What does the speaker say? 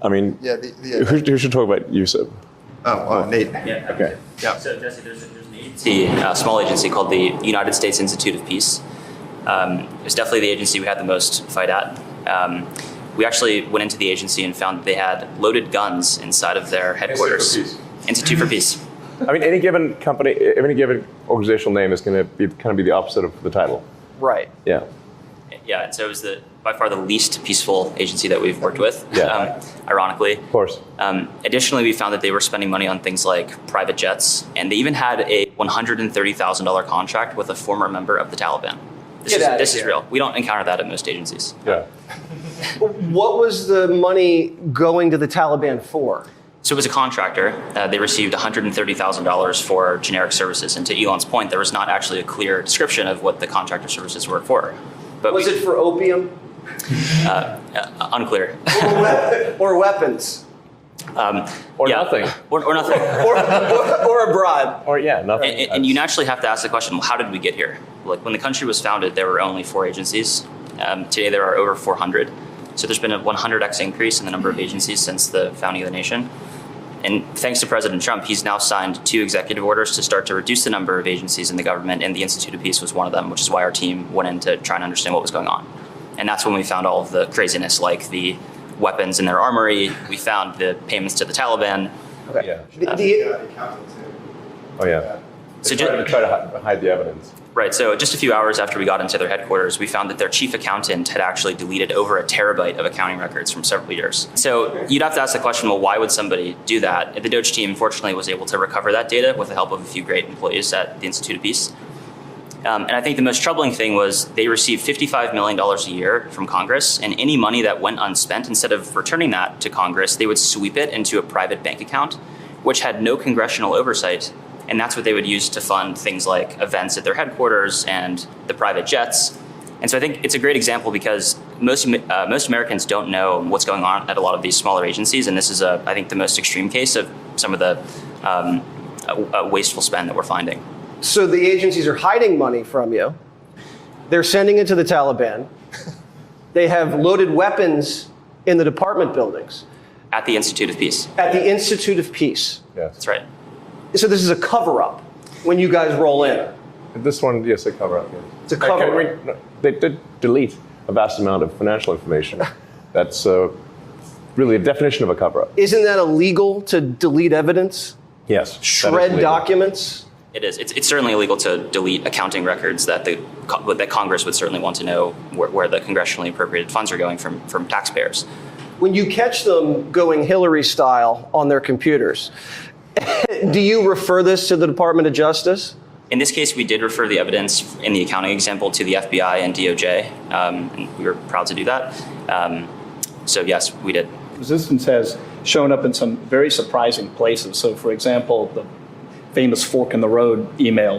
I mean, who should talk about USIP? Nate. Yeah. Okay. Yeah. So Jesse, there's an agency, a small agency called the United States Institute of Peace. It's definitely the agency we had the most fight at. We actually went into the agency and found that they had loaded guns inside of their headquarters. Institute for Peace. I mean, any given company, any given organizational name is going to be kind of be the opposite of the title. Right. Yeah. Yeah, and so it was by far the least peaceful agency that we've worked with, ironically. Of course. Additionally, we found that they were spending money on things like private jets, and they even had a $130,000 contract with a former member of the Taliban. This is real. We don't encounter that at most agencies. Yeah. What was the money going to the Taliban for? So it was a contractor. They received $130,000 for generic services. And to Elon's point, there was not actually a clear description of what the contractor services were for. But Was it for opium? Unclear. Or weapons? Or nothing. Or nothing. Or abroad? Or nothing. And you naturally have to ask the question, well, how did we get here? Like when the country was founded, there were only 4 agencies. Today there are over 400. So there's been a 100x increase in the number of agencies since the founding of the nation. And thanks to President Trump, he's now signed 2 executive orders to start to reduce the number of agencies in the government, and the Institute of Peace was one of them, which is why our team went in to try and understand what was going on. And that's when we found all of the craziness, like the weapons in their armory. We found the payments to the Taliban. Okay. Oh, yeah. So Try to hide the evidence. Right, so just a few hours after we got into their headquarters, we found that their chief accountant had actually deleted over 1 terabyte of accounting records from several years. So you'd have to ask the question, well, why would somebody do that? The DOGE team, fortunately, was able to recover that data with the help of a few great employees at the Institute of Peace. And I think the most troubling thing was they received $55 million a year from Congress, and any money that went unspent, instead of returning that to Congress, they would sweep it into a private bank account, which had no congressional oversight. And that's what they would use to fund things like events at their headquarters and the private jets. And so I think it's a great example because most Americans don't know what's going on at a lot of these smaller agencies. And this is, I think, the most extreme case of some of the wasteful spend that we're finding. So the agencies are hiding money from you. They're sending it to the Taliban. They have loaded weapons in the department buildings. At the Institute of Peace. At the Institute of Peace. Yes. That's right. So this is a cover-up when you guys roll in. This one, yes, they cover up. Yes. It's a cover-up. They did delete a vast amount of financial information. That's really a definition of a cover-up. Isn't that illegal to delete evidence? Yes. Shred documents? It is. It's certainly illegal to delete accounting records that that Congress would certainly want to know where the congressionally appropriated funds are going from taxpayers. When you catch them going Hillary style on their computers, do you refer this to the Department of Justice? In this case, we did refer the evidence in the accounting example to the FBI and DOJ, and we were proud to do that. So yes, we did. Resistance has shown up in some very surprising places. So for example, the famous fork in the road email